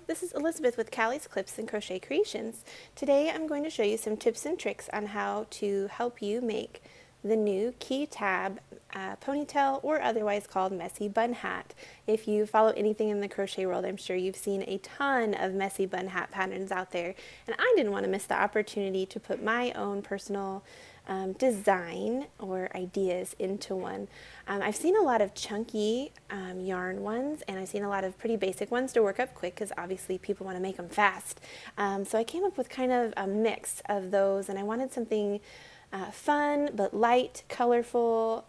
this is Elizabeth with Callie's Clips and Crochet Creations. Today I'm going to show you some tips and tricks on how to help you make the new key tab ponytail, or otherwise called messy bun hat. If you follow anything in the crochet world, I'm sure you've seen a ton of messy bun hat patterns out there, and I didn't want to miss the opportunity to put my own personal design or ideas into one. I've seen a lot of chunky yarn ones, and I've seen a lot of pretty basic ones to work up quick because obviously people want to make them fast. So I came up with kind of a mix of those, and I wanted something fun but light, colorful,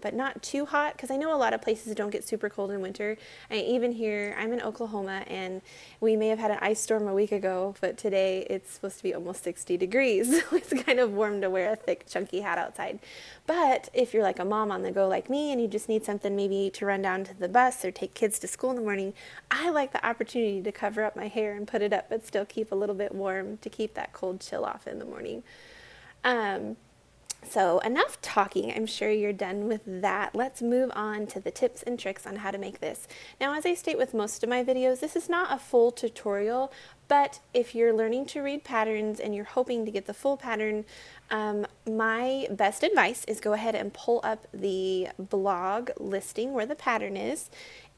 but not too hot, because I know a lot of places don't get super cold in winter. And even here, I'm in Oklahoma, and we may have had an ice storm a week ago, but today it's supposed to be almost 60 degrees. It's kind of warm to wear a thick, chunky hat outside. But if you're like a mom on the go like me, and you just need something maybe to run down to the bus or take kids to school in the morning, I like the opportunity to cover up my hair and put it up, but still keep a little bit warm to keep that cold chill off in the morning. So enough talking, I'm sure you're done with that. Let's move on to the tips and tricks on how to make this. Now, as I state with most of my videos, this is not a full tutorial, but if you're learning to read patterns and you're hoping to get the full pattern, my best advice is go ahead and pull up the blog listing where the pattern is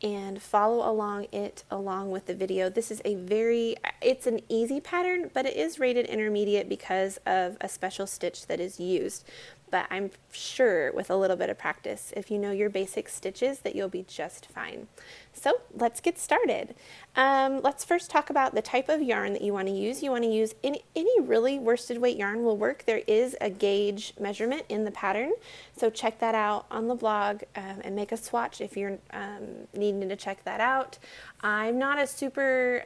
and follow along with the video. This is it's an easy pattern, but it is rated intermediate because of a special stitch that is used. But I'm sure with a little bit of practice, if you know your basic stitches, that you'll be just fine. So let's get started. Let's first talk about the type of yarn that you want to use. You want to use any really worsted weight yarn will work. There is a gauge measurement in the pattern, so check that out on the blog and make a swatch if you're needing to check that out. I'm not a super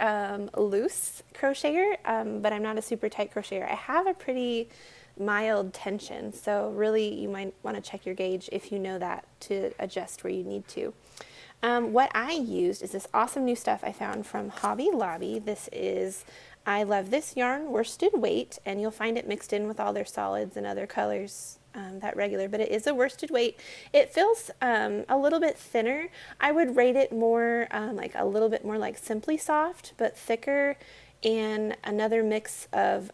loose crocheter, but I'm not a super tight crocheter. I have a pretty mild tension, so really you might want to check your gauge if you know that to adjust where you need to. What I used is this awesome new stuff I found from Hobby Lobby. I love this yarn, worsted weight, and you'll find it mixed in with all their solids and other colors that regular, but it is a worsted weight. It feels a little bit thinner. I would rate it more like a little bit more like Simply Soft, but thicker. And another mix of,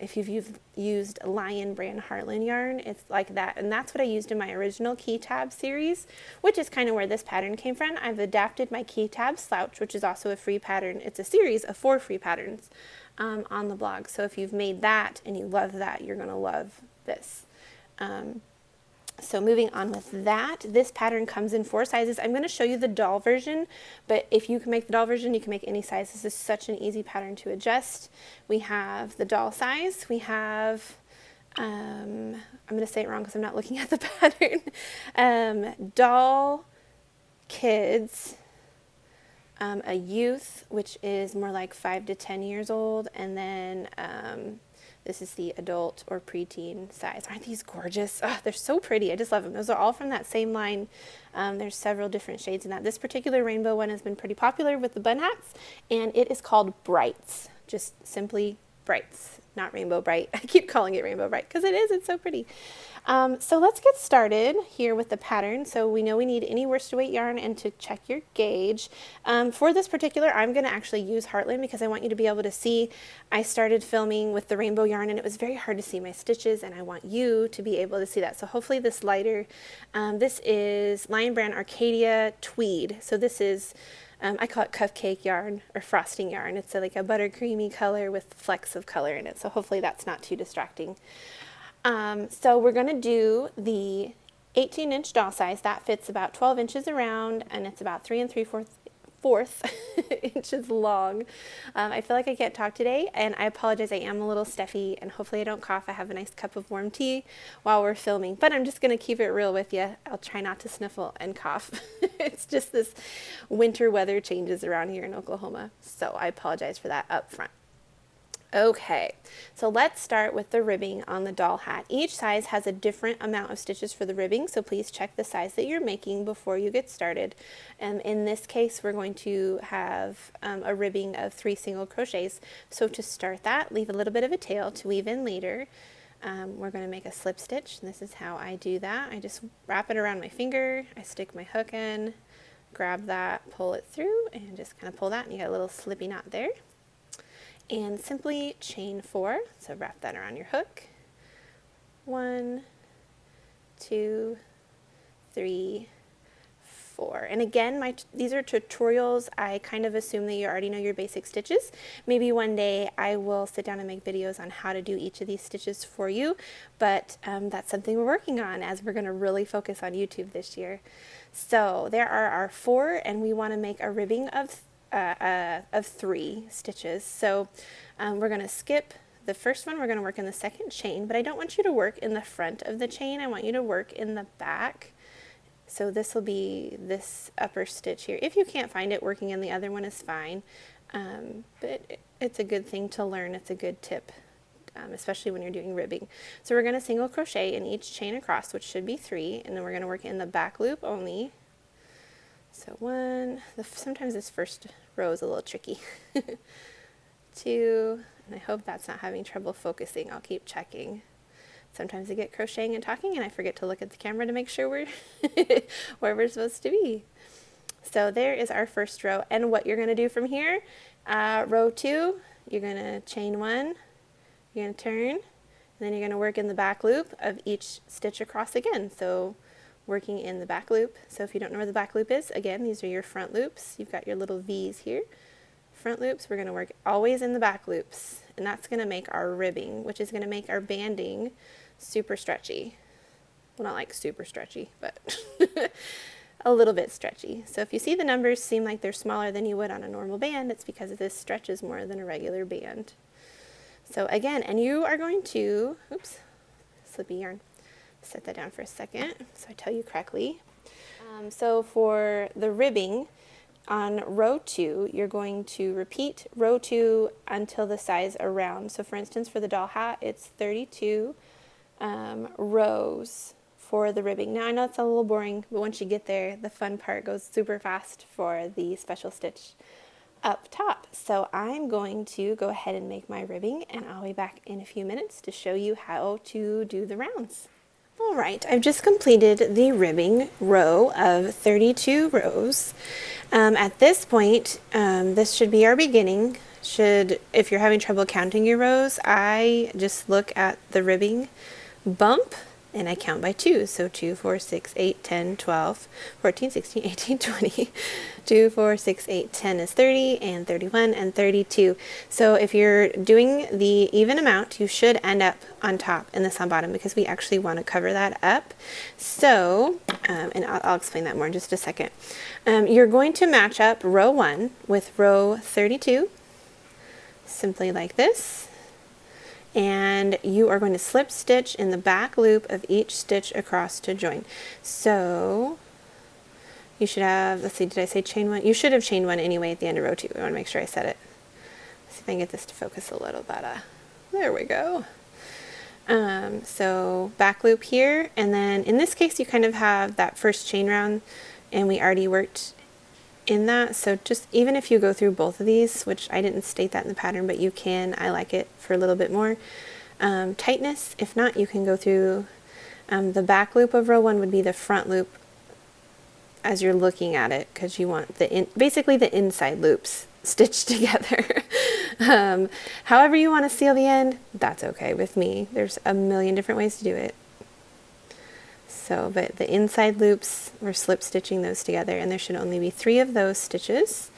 if you've used Lion brand Heartland yarn, it's like that. And that's what I used in my original Key Tab series, which is kind of where this pattern came from. I've adapted my Key Tab Slouch, which is also a free pattern. It's a series of 4 free patterns on the blog. So if you've made that and you love that, you're going to love this. So moving on with that, this pattern comes in 4 sizes. I'm going to show you the doll version, but if you can make the doll version, you can make any size. This is such an easy pattern to adjust. We have the doll size. We have, I'm going to say it wrong because I'm not looking at the pattern, doll, kids, a youth, which is more like 5 to 10 years old, and then this is the adult or preteen size. Aren't these gorgeous? Oh, they're so pretty. I just love them. Those are all from that same line. There's several different shades in that. This particular rainbow one has been pretty popular with the bun hats, and it is called Brights. Just simply Brights, not Rainbow Bright. I keep calling it Rainbow Bright because it is. It's so pretty. So let's get started here with the pattern. So we know we need any worsted weight yarn and to check your gauge. For this particular, I'm going to actually use Heartland because I want you to be able to see. I started filming with the rainbow yarn and it was very hard to see my stitches, and I want you to be able to see that. So hopefully this lighter, this is Lion Brand Arcadia Tweed. So this is, I call it cupcake yarn or frosting yarn. It's like a buttercreamy color with flecks of color in it. So hopefully that's not too distracting. So we're going to do the 18-inch doll size. That fits about 12 inches around, and it's about 3 3/4 inches long. I feel like I can't talk today, and I apologize. I am a little stuffy, and hopefully I don't cough. I have a nice cup of warm tea while we're filming, but I'm just going to keep it real with you. I'll try not to sniffle and cough. It's just this winter weather changes around here in Oklahoma, so I apologize for that up front. Okay, so let's start with the ribbing on the doll hat. Each size has a different amount of stitches for the ribbing, so please check the size that you're making before you get started. In this case, we're going to have a ribbing of 3 single crochets. So to start that, leave a little bit of a tail to weave in later. We're going to make a slip stitch, and this is how I do that. I just wrap it around my finger, I stick my hook in, grab that, pull it through, and just kind of pull that, and you got a little slippy knot there. And simply chain 4, so wrap that around your hook. 1, 2, 3, 4. And again, these are tutorials. I kind of assume that you already know your basic stitches. Maybe one day I will sit down and make videos on how to do each of these stitches for you, but that's something we're working on as we're going to really focus on YouTube this year. So there are our 4, and we want to make a ribbing of 3 stitches. So we're going to skip the first one. We're going to work in the second chain, but I don't want you to work in the front of the chain. I want you to work in the back. So this will be this upper stitch here. If you can't find it, working in the other one is fine, but it's a good thing to learn. It's a good tip, especially when you're doing ribbing. So we're going to single crochet in each chain across, which should be 3, and then we're going to work in the back loop only. So 1, sometimes this first row is a little tricky. 2, and I hope that's not having trouble focusing. I'll keep checking. Sometimes I get crocheting and talking and I forget to look at the camera to make sure we're where we're supposed to be. So there is our first row, and what you're going to do from here, row 2, you're going to chain 1, you're going to turn, and then you're going to work in the back loop of each stitch across again. So working in the back loop. So if you don't know where the back loop is, again, these are your front loops. You've got your little V's here. Front loops, we're going to work always in the back loops, and that's going to make our ribbing, which is going to make our banding super stretchy. Well, not like super stretchy, but a little bit stretchy. So if you see the numbers seem like they're smaller than you would on a normal band, it's because this stretches more than a regular band. So again, and you are going to, oops, slippy yarn, set that down for a second so I tell you correctly. So for the ribbing, on row 2, you're going to repeat row 2 until the size around. So for instance, for the doll hat, it's 32 rows for the ribbing. Now I know it's a little boring, but once you get there, the fun part goes super fast for the special stitch up top. So I'm going to go ahead and make my ribbing, and I'll be back in a few minutes to show you how to do the rounds. Alright, I've just completed the ribbing row of 32 rows. At this point, this should be our beginning. If you're having trouble counting your rows, I just look at the ribbing bump and I count by 2. So 2, 4, 6, 8, 10, 12, 14, 16, 18, 20. 2, 4, 6, 8, 10 is 30, and 31, and 32. So if you're doing the even amount, you should end up on top and this on bottom, because we actually want to cover that up. So, and I'll explain that more in just a second. You're going to match up row 1 with row 32, simply like this. And you are going to slip stitch in the back loop of each stitch across to join. So you should have, let's see, did I say chain 1? You should have chained 1 anyway at the end of row 2. I want to make sure I said it. Let's see if I can get this to focus a little better. There we go. So back loop here, and then in this case you kind of have that first chain round, and we already worked in that. So just even if you go through both of these, which I didn't state that in the pattern, but you can, I like it for a little bit more tightness. If not, you can go through the back loop of row 1 would be the front loop as you're looking at it, because you want basically the inside loops stitched together. However you want to seal the end, that's okay with me. There's a million different ways to do it. So, but the inside loops, we're slip stitching those together, and there should only be 3 of those stitches.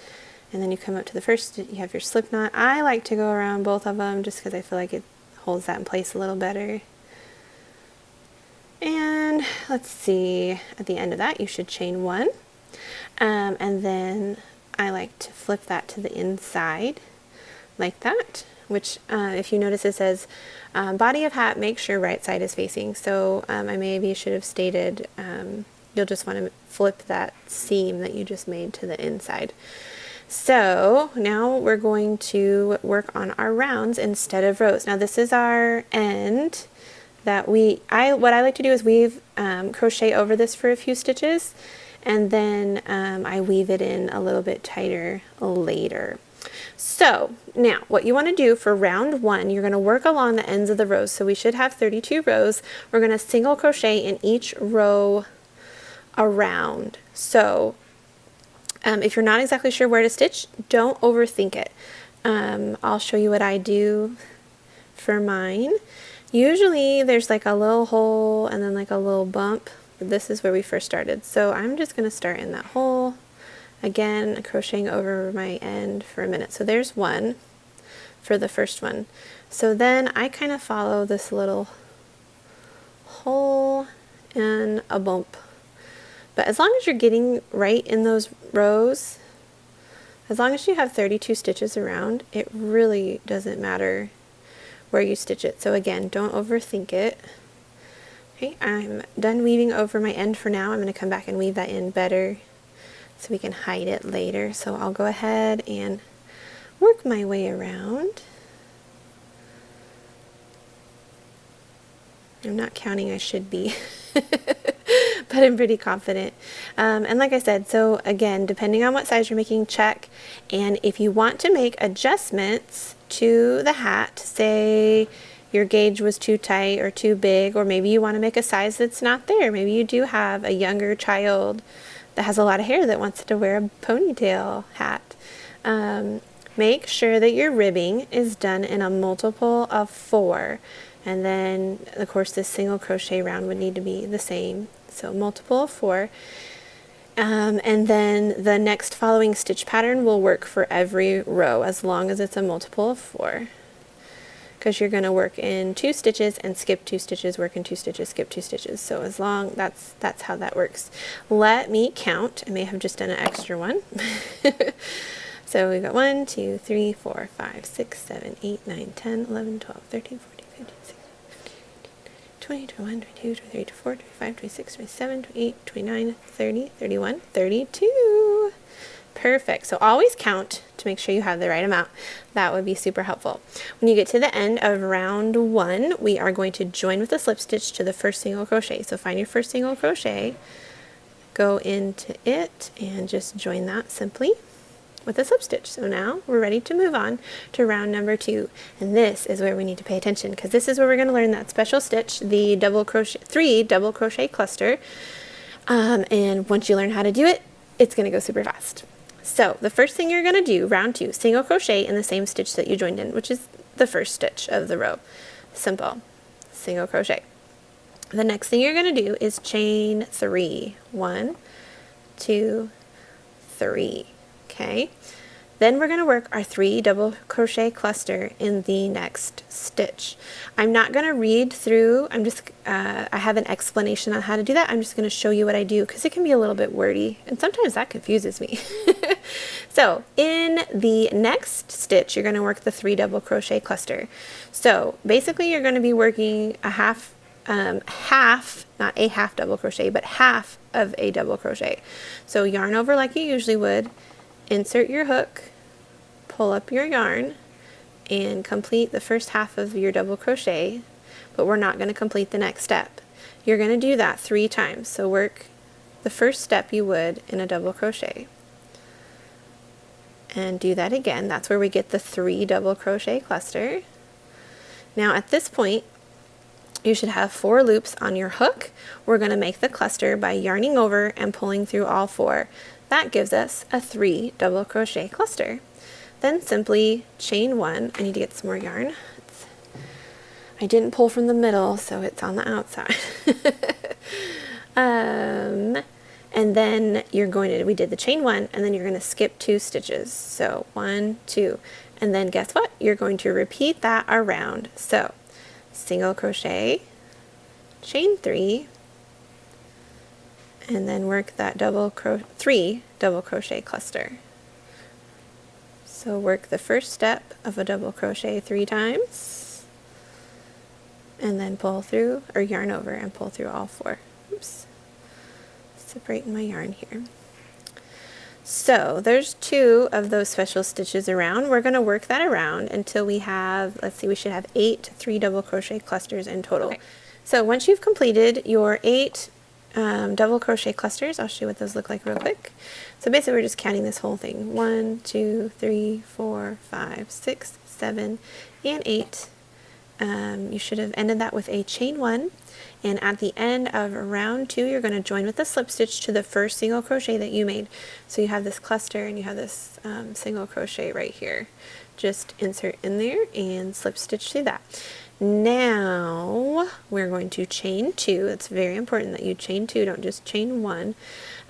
And then you come up to the first, you have your slip knot. I like to go around both of them just because I feel like it holds that in place a little better. And let's see, at the end of that you should chain 1. And then I like to flip that to the inside like that, which if you notice it says body of hat, make sure right side is facing. So I maybe should have stated you'll just want to flip that seam that you just made to the inside. So now we're going to work on our rounds instead of rows. Now this is our end that what I like to do is weave crochet over this for a few stitches, and then I weave it in a little bit tighter later. So now what you want to do for round 1, you're going to work along the ends of the rows. So we should have 32 rows. We're going to single crochet in each row around. So If you're not exactly sure where to stitch, don't overthink it. I'll show you what I do for mine. Usually there's like a little hole and then like a little bump. This is where we first started. So I'm just going to start in that hole. Again, crocheting over my end for a minute. So there's one for the first one. So then I kind of follow this little hole and a bump. But as long as you're getting right in those rows, as long as you have 32 stitches around, it really doesn't matter where you stitch it. So again, don't overthink it. Okay, I'm done weaving over my end for now. I'm going to come back and weave that in better so we can hide it later. So I'll go ahead and work my way around. I'm not counting, I should be, but I'm pretty confident. And like I said, so again, depending on what size you're making, check. And if you want to make adjustments to the hat, say your gauge was too tight or too big, or maybe you want to make a size that's not there. Maybe you do have a younger child that has a lot of hair that wants to wear a ponytail hat. Make sure that your ribbing is done in a multiple of 4. And then, of course, this single crochet round would need to be the same. So multiple of 4. And then the next following stitch pattern will work for every row as long as it's a multiple of 4. Because you're going to work in 2 stitches and skip 2 stitches, work in 2 stitches, skip 2 stitches. So as long, that's how that works. Let me count. I may have just done an extra one. So we've got 1, 2, 3, 4, 5, 6, 7, 8, 9, 10, 11, 12, 13, 14, 15, 16, 20, 21, 22, 23, 24, 25, 26, 27, 28, 29, 30, 31, 32. Perfect. So always count to make sure you have the right amount. That would be super helpful. When you get to the end of round 1, we are going to join with a slip stitch to the first single crochet. So find your first single crochet, go into it, and just join that simply with a slip stitch. So now we're ready to move on to round number 2, and this is where we need to pay attention, because this is where we're going to learn that special stitch, the double crochet, 3 double crochet cluster. And once you learn how to do it, it's going to go super fast. So the first thing you're going to do, round 2, single crochet in the same stitch that you joined in, which is the first stitch of the row. Simple. Single crochet. The next thing you're going to do is chain 3. 1, 2, 3. Okay, then we're going to work our 3 double crochet cluster in the next stitch. I'm not going to read through, I have an explanation on how to do that. I'm just going to show you what I do because it can be a little bit wordy and sometimes that confuses me. So in the next stitch, you're going to work the 3 double crochet cluster. So basically you're going to be working a half, not a half double crochet, but half of a double crochet. So yarn over like you usually would. Insert your hook, pull up your yarn, and complete the first half of your double crochet, but we're not going to complete the next step. You're going to do that 3 times. So work the first step you would in a double crochet. And do that again. That's where we get the 3 double crochet cluster. Now at this point, you should have 4 loops on your hook. We're going to make the cluster by yarning over and pulling through all 4. That gives us a 3 double crochet cluster. Then simply chain 1. I need to get some more yarn. I didn't pull from the middle, so it's on the outside. And then you're going to, we did the chain 1, and then you're going to skip 2 stitches. So 1, 2, and then guess what? You're going to repeat that around. So single crochet, chain 3, and then work that 3 double crochet cluster. So work the first step of a double crochet 3 times, and then pull through, or yarn over and pull through all 4. Oops, separating my yarn here. So there's 2 of those special stitches around. We're going to work that around until we have, let's see, we should have 8 3 double crochet clusters in total. Okay. So once you've completed your 8 double crochet clusters, I'll show you what those look like real quick. So basically we're just counting this whole thing. 1, 2, 3, 4, 5, 6, 7, and 8. you should have ended that with a chain 1, and at the end of round 2 you're going to join with a slip stitch to the first single crochet that you made. So you have this cluster and you have this single crochet right here. Just insert in there and slip stitch through that. Now we're going to chain 2. It's very important that you chain 2, don't just chain 1.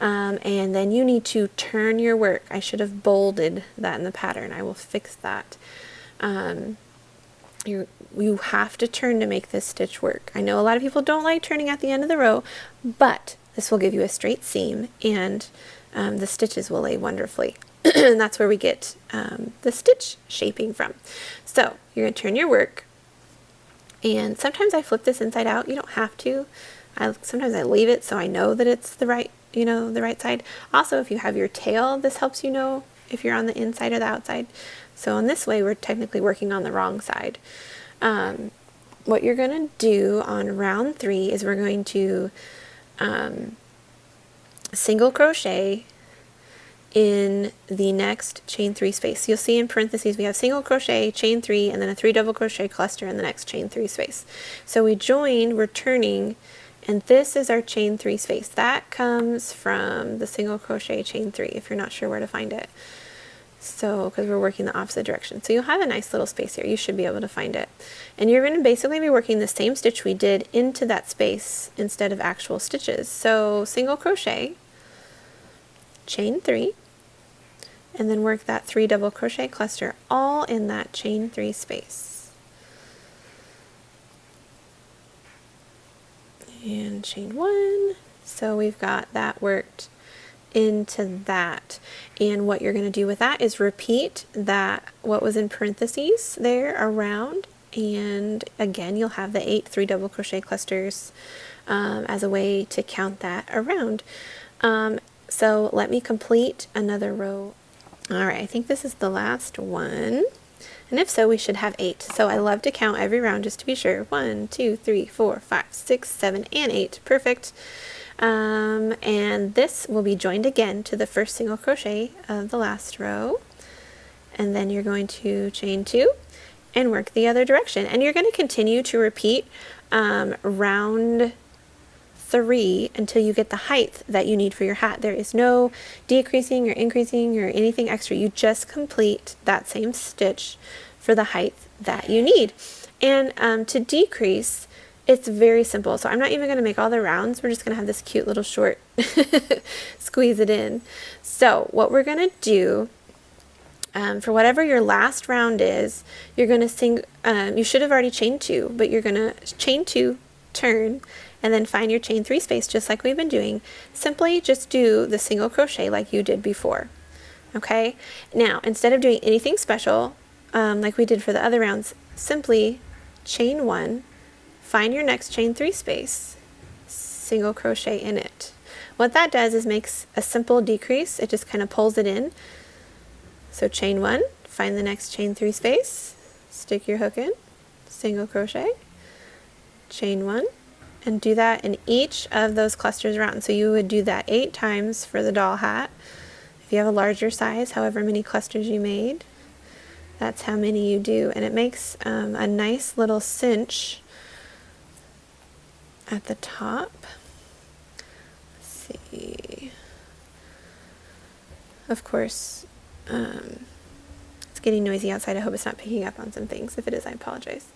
And then you need to turn your work. I should have bolded that in the pattern. I will fix that. You have to turn to make this stitch work. I know a lot of people don't like turning at the end of the row, but this will give you a straight seam, and the stitches will lay wonderfully. And that's where we get the stitch shaping from. So you're going to turn your work, and sometimes I flip this inside out. You don't have to. Sometimes I leave it so I know that it's the right, the right side. Also, if you have your tail, this helps you know if you're on the inside or the outside. So in this way, we're technically working on the wrong side. What you're going to do on round 3 is we're going to single crochet in the next chain 3 space. You'll see in parentheses we have single crochet, chain 3, and then a 3 double crochet cluster in the next chain 3 space. So we join, we're turning, and this is our chain 3 space. That comes from the single crochet chain 3 if you're not sure where to find it. So, because we're working the opposite direction. So you'll have a nice little space here. You should be able to find it. And you're going to basically be working the same stitch we did into that space instead of actual stitches. So single crochet, chain 3, and then work that 3 double crochet cluster all in that chain 3 space. And chain 1. So we've got that worked into that, and what you're going to do with that is repeat that what was in parentheses there around, and again you'll have the 8 3 double crochet clusters as a way to count that around. So let me complete another row. Alright, I think this is the last one, and if so we should have 8. So I love to count every round just to be sure. 1 2 3 4 5 6 7 and 8. Perfect. And this will be joined again to the first single crochet of the last row, and then you're going to chain 2 and work the other direction, and you're going to continue to repeat round 3 until you get the height that you need for your hat. There is no decreasing or increasing or anything extra. You just complete that same stitch for the height that you need. And to decrease, it's very simple. So I'm not even going to make all the rounds. We're just going to have this cute little short squeeze it in. So what we're going to do for whatever your last round is, you're going to you should have already chained 2, but you're going to chain 2, turn, and then find your chain 3 space just like we've been doing. Simply just do the single crochet like you did before. Okay? Now, instead of doing anything special like we did for the other rounds, simply chain 1, find your next chain 3 space, single crochet in it. What that does is makes a simple decrease. It just kind of pulls it in. So chain 1, find the next chain 3 space, stick your hook in, single crochet, chain 1, and do that in each of those clusters around. So you would do that 8 times for the doll hat. If you have a larger size, however many clusters you made, that's how many you do. And it makes a nice little cinch at the top. Let's see. Of course, it's getting noisy outside. I hope it's not picking up on some things. If it is, I apologize.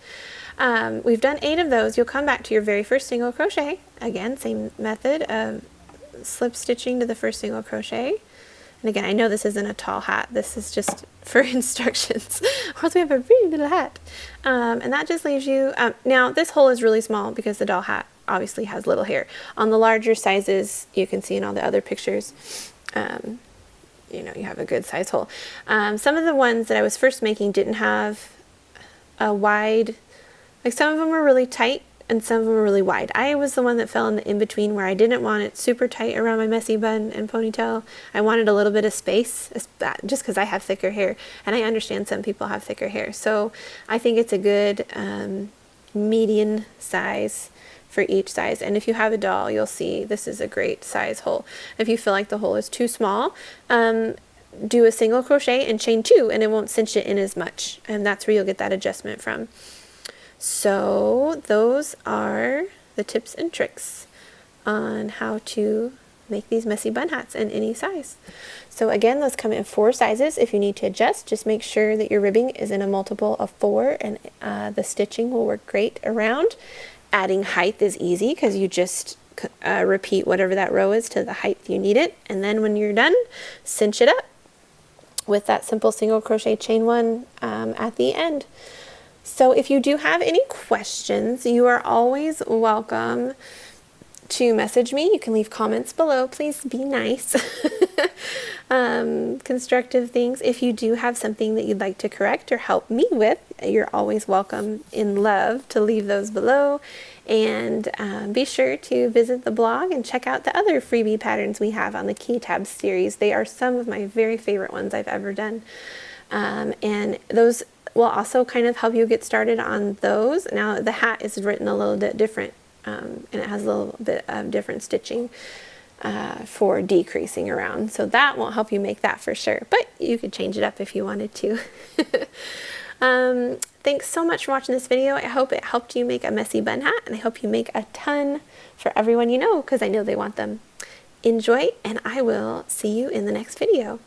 We've done 8 of those. You'll come back to your very first single crochet. Again, same method of slip stitching to the first single crochet. And again, I know this isn't a tall hat. This is just for instructions. Or else we have a really little hat. And that just leaves you, now this hole is really small because the doll hat obviously has little hair. On the larger sizes, you can see in all the other pictures, you know, you have a good size hole. Some of the ones that I was first making didn't have a wide, like some of them were really tight and some of them were really wide. I was the one that fell in the in-between where I didn't want it super tight around my messy bun and ponytail. I wanted a little bit of space, just because I have thicker hair, and I understand some people have thicker hair. So I think it's a good median size for each size. And if you have a doll, you'll see this is a great size hole. If you feel like the hole is too small, do a single crochet and chain 2, and it won't cinch it in as much, and that's where you'll get that adjustment from. So those are the tips and tricks on how to make these messy bun hats in any size. So again, those come in 4 sizes. If you need to adjust, just make sure that your ribbing is in a multiple of 4, and the stitching will work great around. Adding height is easy because you just repeat whatever that row is to the height you need it, and then when you're done, cinch it up with that simple single crochet chain 1 at the end. So if you do have any questions, you are always welcome to message me. You can leave comments below. Please be nice. Constructive things. If you do have something that you'd like to correct or help me with, you're always welcome in love to leave those below. And be sure to visit the blog and check out the other freebie patterns we have on the Key Tabs series. They are some of my very favorite ones I've ever done. And those will also kind of help you get started on those. Now the hat is written a little bit different, and it has a little bit of different stitching for decreasing around. So that won't help you make that for sure, but you could change it up if you wanted to. Thanks so much for watching this video. I hope it helped you make a messy bun hat, and I hope you make a ton for everyone you know, because I know they want them. Enjoy, and I will see you in the next video.